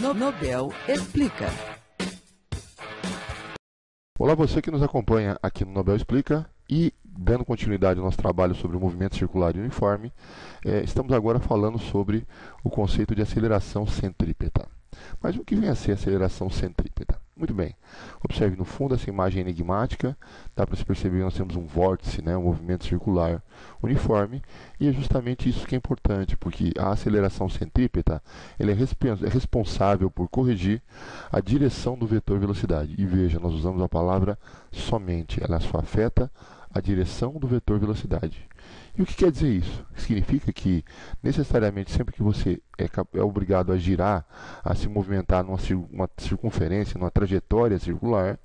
Nobel Explica. Olá, você que nos acompanha aqui no Nobel Explica e dando continuidade ao nosso trabalho sobre o movimento circular e uniforme, estamos agora falando sobre o conceito de aceleração centrípeta. Mas o que vem a ser aceleração centrípeta? Muito bem, observe no fundo essa imagem enigmática, dá para se perceber que nós temos um vórtice, um movimento circular uniforme, e é justamente isso que é importante, porque a aceleração centrípeta ele é responsável por corrigir a direção do vetor velocidade. E veja, nós usamos a palavra somente, ela só afeta a direção do vetor velocidade. E o que quer dizer isso? Significa que, necessariamente, sempre que você é obrigado a girar, a se movimentar numa circunferência, numa trajetória circular,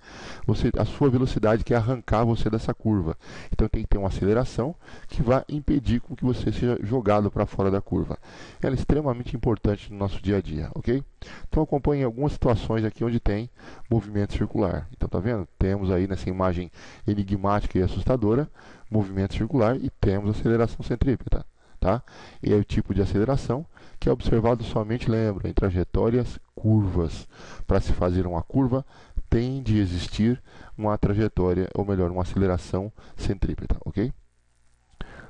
a sua velocidade quer arrancar você dessa curva. Então tem que ter uma aceleração que vai impedir com que você seja jogado para fora da curva. Ela é extremamente importante no nosso dia a dia, ok? Então acompanhe algumas situações aqui onde tem movimento circular. Então tá vendo? Temos aí nessa imagem enigmática e assustadora, movimento circular, e temos aceleração centrípeta. Tá? E é o tipo de aceleração que é observado somente, lembra, em trajetórias curvas. Para se fazer uma curva, tem de existir uma trajetória, ou melhor, uma aceleração centrípeta, ok?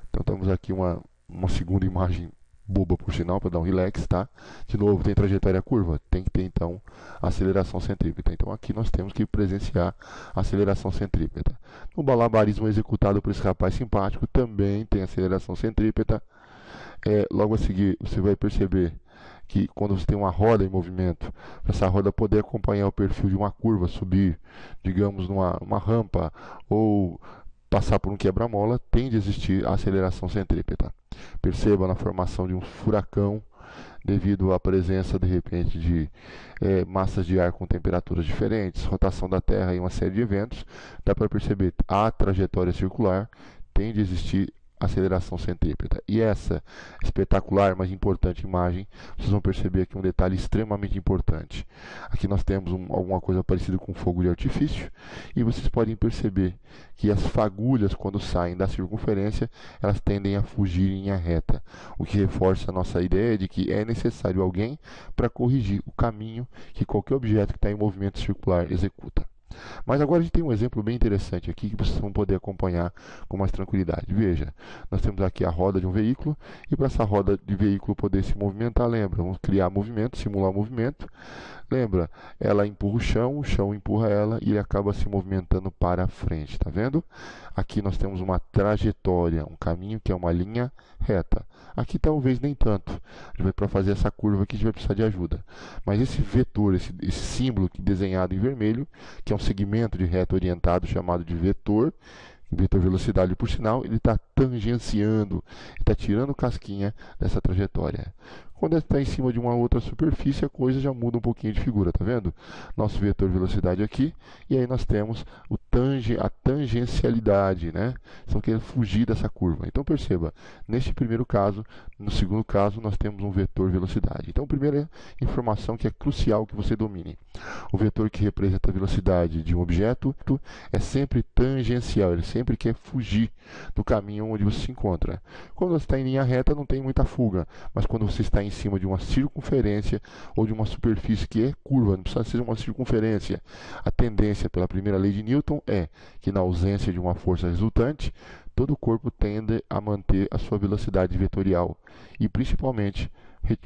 Então temos aqui uma segunda imagem boba, por sinal, para dar um relax, tá? De novo, tem trajetória curva, tem que ter então aceleração centrípeta. Então aqui nós temos que presenciar a aceleração centrípeta. No malabarismo executado por esse rapaz simpático, também tem aceleração centrípeta. Logo a seguir, você vai perceber que quando você tem uma roda em movimento, para essa roda poder acompanhar o perfil de uma curva, subir, digamos, numa rampa, ou passar por um quebra-mola, tem de existir a aceleração centrípeta. Perceba na formação de um furacão, devido à presença, de repente, de massas de ar com temperaturas diferentes, rotação da Terra e uma série de eventos, dá para perceber a trajetória circular, tem de existir aceleração centrípeta. E essa espetacular, mas importante imagem, vocês vão perceber aqui um detalhe extremamente importante. Aqui nós temos alguma coisa parecida com fogo de artifício, e vocês podem perceber que as fagulhas, quando saem da circunferência, elas tendem a fugir em linha reta, o que reforça a nossa ideia de que é necessário alguém para corrigir o caminho que qualquer objeto que está em movimento circular executa. Mas agora a gente tem um exemplo bem interessante aqui que vocês vão poder acompanhar com mais tranquilidade. Veja, nós temos aqui a roda de um veículo, e para essa roda de veículo poder se movimentar, lembra, vamos criar movimento, simular movimento. Lembra, ela empurra o chão empurra ela, e ele acaba se movimentando para frente, tá vendo? Aqui nós temos uma trajetória, um caminho que é uma linha reta. Aqui talvez nem tanto. Para fazer essa curva aqui a gente vai precisar de ajuda. Mas esse vetor, esse símbolo desenhado em vermelho, que é um segmento de reta orientado chamado de vetor velocidade, por sinal, ele está tangenciando, está tirando casquinha dessa trajetória. Quando ele está em cima de uma outra superfície, a coisa já muda um pouquinho de figura, tá vendo? Nosso vetor velocidade aqui, e aí nós temos a tangencialidade, Então querendo fugir dessa curva. Então perceba, neste primeiro caso, no segundo caso, nós temos um vetor velocidade. Então, primeira informação que é crucial que você domine. O vetor que representa a velocidade de um objeto é sempre tangencial, ele sempre quer fugir do caminho onde você se encontra. Quando você está em linha reta, não tem muita fuga, mas quando você está em cima de uma circunferência ou de uma superfície que é curva, não precisa ser uma circunferência. A tendência, pela primeira lei de Newton, é que na ausência de uma força resultante, todo o corpo tende a manter a sua velocidade vetorial e, principalmente,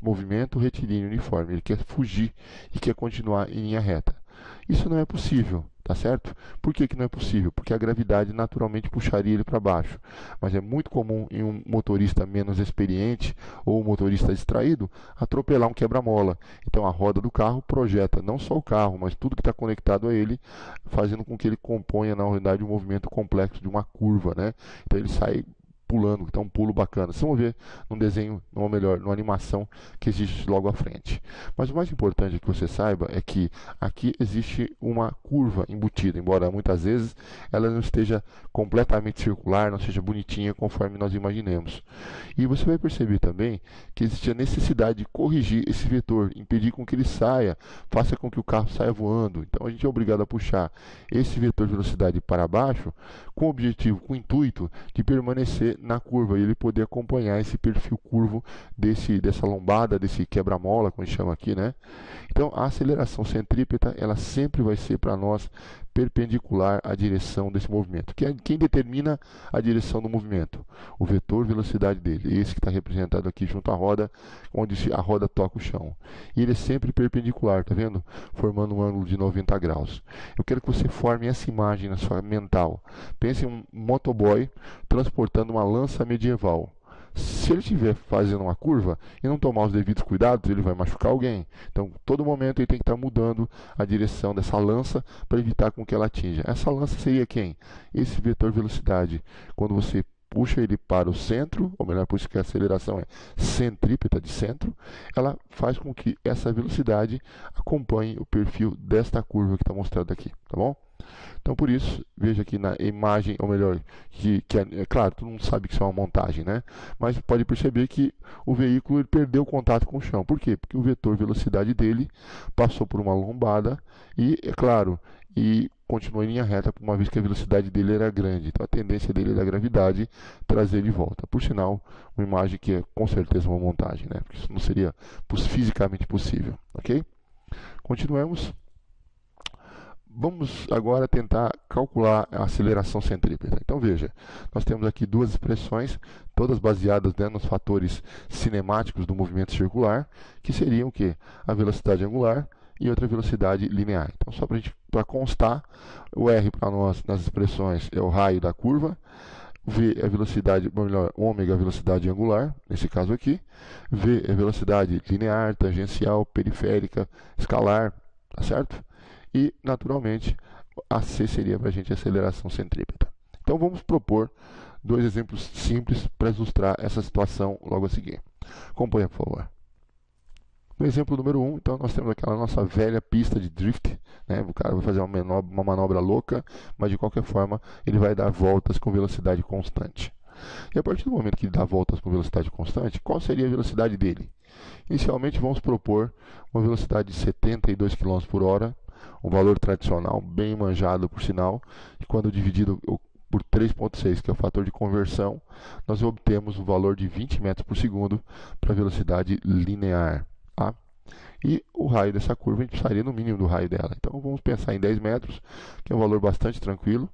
movimento retilíneo uniforme. Ele quer fugir e quer continuar em linha reta. Isso não é possível, tá certo? Por que não é possível? Porque a gravidade naturalmente puxaria ele para baixo. Mas é muito comum em um motorista menos experiente ou um motorista distraído atropelar um quebra-mola. Então a roda do carro projeta não só o carro, mas tudo que está conectado a ele, fazendo com que ele componha, na realidade, um movimento complexo de uma curva, Então ele sai pulando, que está um pulo bacana. Vocês vão ver num desenho, ou melhor, numa animação que existe logo à frente. Mas o mais importante que você saiba é que aqui existe uma curva embutida, embora muitas vezes ela não esteja completamente circular, não seja bonitinha conforme nós imaginemos. E você vai perceber também que existe a necessidade de corrigir esse vetor, impedir com que ele saia, faça com que o carro saia voando. Então a gente é obrigado a puxar esse vetor de velocidade para baixo com o objetivo, com o intuito de permanecer na curva e ele poder acompanhar esse perfil curvo dessa lombada, desse quebra-mola, como a gente chama aqui, né? Então, a aceleração centrípeta, ela sempre vai ser para nós perpendicular à direção desse movimento. Quem determina a direção do movimento? O vetor velocidade dele, esse que está representado aqui junto à roda, onde a roda toca o chão. E ele é sempre perpendicular, tá vendo? Formando um ângulo de 90 graus. Eu quero que você forme essa imagem na sua mental. Pense em um motoboy transportando uma lança medieval. Se ele estiver fazendo uma curva e não tomar os devidos cuidados, ele vai machucar alguém. Então, todo momento ele tem que estar mudando a direção dessa lança para evitar com que ela atinja. Essa lança seria quem? Esse vetor velocidade. Quando você puxa ele para o centro, ou melhor, por isso que a aceleração é centrípeta, de centro, ela faz com que essa velocidade acompanhe o perfil desta curva que está mostrada aqui, tá bom? Então, por isso, veja aqui na imagem, ou melhor, é claro, todo mundo sabe que isso é uma montagem, né? Mas pode perceber que o veículo ele perdeu o contato com o chão. Por quê? Porque o vetor velocidade dele passou por uma lombada e, é claro, e continuou em linha reta, uma vez que a velocidade dele era grande. Então, a tendência dele é da gravidade trazer ele de volta. Por sinal, uma imagem que é com certeza uma montagem, né? Porque isso não seria fisicamente possível, ok? Continuemos. Vamos agora tentar calcular a aceleração centrípeta. Então veja, nós temos aqui duas expressões, todas baseadas, né, nos fatores cinemáticos do movimento circular, que seriam o quê? A velocidade angular e outra velocidade linear. Então só para constar, o R para nós nas expressões é o raio da curva, V é a velocidade, ou melhor, ômega é a velocidade angular, nesse caso aqui, V é a velocidade linear, tangencial, periférica, escalar, tá certo? E, naturalmente, a C seria para a gente a aceleração centrípeta. Então, vamos propor dois exemplos simples para ilustrar essa situação logo a seguir. Acompanha, por favor. No exemplo número 1, então, nós temos aquela nossa velha pista de drift, né? O cara vai fazer uma manobra louca, mas de qualquer forma ele vai dar voltas com velocidade constante. E a partir do momento que ele dá voltas com velocidade constante, qual seria a velocidade dele? Inicialmente, vamos propor uma velocidade de 72 km por hora, um valor tradicional, bem manjado por sinal, e quando dividido por 3,6, que é o fator de conversão, nós obtemos um valor de 20 metros por segundo para a velocidade linear. Tá? E o raio dessa curva, a gente precisaria no mínimo do raio dela. Então vamos pensar em 10 metros, que é um valor bastante tranquilo.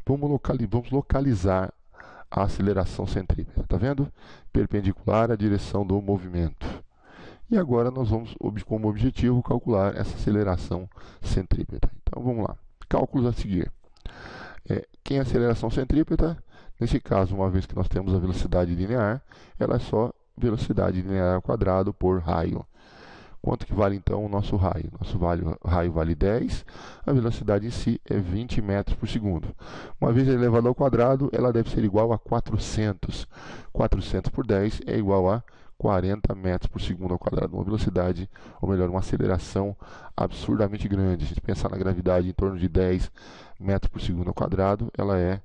Vamos localizar a aceleração centrípeta. Está vendo? Perpendicular à direção do movimento. E agora nós vamos, como objetivo, calcular essa aceleração centrípeta. Então vamos lá. Cálculos a seguir. Quem é a aceleração centrípeta? Nesse caso, uma vez que nós temos a velocidade linear, ela é só velocidade linear ao quadrado por raio. Quanto que vale então o nosso raio? Nosso raio vale 10, a velocidade em si é 20 metros por segundo. Uma vez elevada ao quadrado, ela deve ser igual a 400. 400 por 10 é igual a 40 metros por segundo ao quadrado. Uma velocidade, ou melhor, uma aceleração absurdamente grande. Se a gente pensar na gravidade em torno de 10 metros por segundo ao quadrado, ela é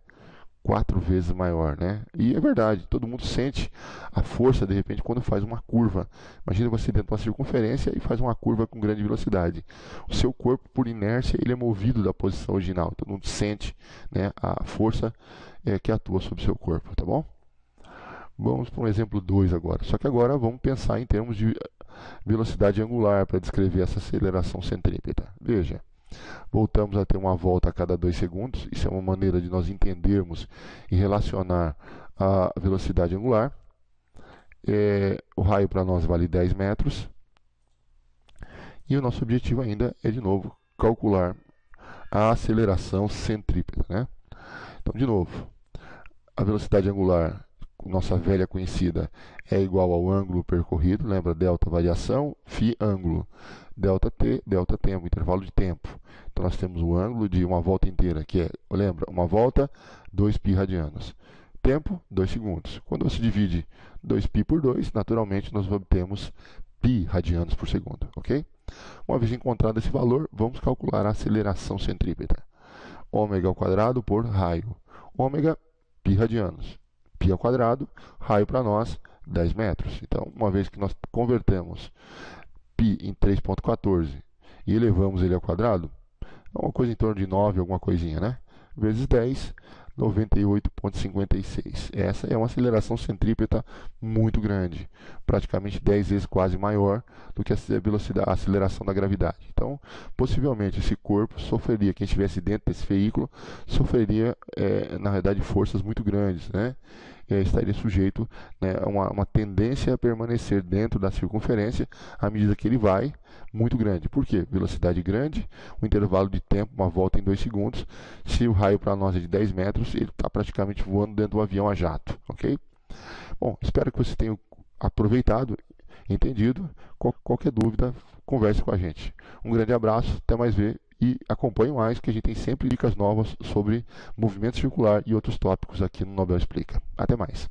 4 vezes maior, né? E é verdade, todo mundo sente a força, de repente, quando faz uma curva. Imagina você dentro de uma circunferência e faz uma curva com grande velocidade. O seu corpo, por inércia, ele é movido da posição original. Todo mundo sente, né, a força que atua sobre o seu corpo, tá bom? Vamos para um exemplo 2 agora. Só que agora vamos pensar em termos de velocidade angular para descrever essa aceleração centrípeta. Veja. Voltamos a ter uma volta a cada 2 segundos. Isso é uma maneira de nós entendermos e relacionar a velocidade angular. O raio para nós vale 10 metros. E o nosso objetivo ainda é, de novo, calcular a aceleração centrípeta, né? Então, de novo, a velocidade angular, nossa velha conhecida, é igual ao ângulo percorrido. Lembra? Delta variação, φ ângulo. Delta t, delta tempo, intervalo de tempo. Então nós temos o ângulo de uma volta inteira, que é, lembra, uma volta, 2π radianos. Tempo, 2 segundos. Quando você divide 2π por 2, naturalmente nós obtemos π radianos por segundo, ok? Uma vez encontrado esse valor, vamos calcular a aceleração centrípeta. Ômega ao quadrado por raio. Ômega, π radianos. Π ao quadrado, raio para nós, 10 metros. Então, uma vez que nós convertemos π em 3,14 e elevamos ele ao quadrado, é uma coisa em torno de 9, alguma coisinha, né? Vezes 10, 98,56. Essa é uma aceleração centrípeta muito grande, praticamente 10 vezes quase maior do que a velocidade, a aceleração da gravidade. Então, possivelmente esse corpo sofreria, quem estivesse dentro desse veículo, sofreria, na verdade, forças muito grandes, né? Estaria sujeito, né, a uma tendência a permanecer dentro da circunferência à medida que ele vai, muito grande. Por quê? Velocidade grande, o intervalo de tempo, uma volta em 2 segundos. Se o raio para nós é de 10 metros, ele está praticamente voando dentro do avião a jato, ok? Bom, espero que você tenha aproveitado, entendido. Qualquer dúvida, converse com a gente. Um grande abraço, até mais ver. E acompanhe mais, que a gente tem sempre dicas novas sobre movimento circular e outros tópicos aqui no Nobel Explica. Até mais.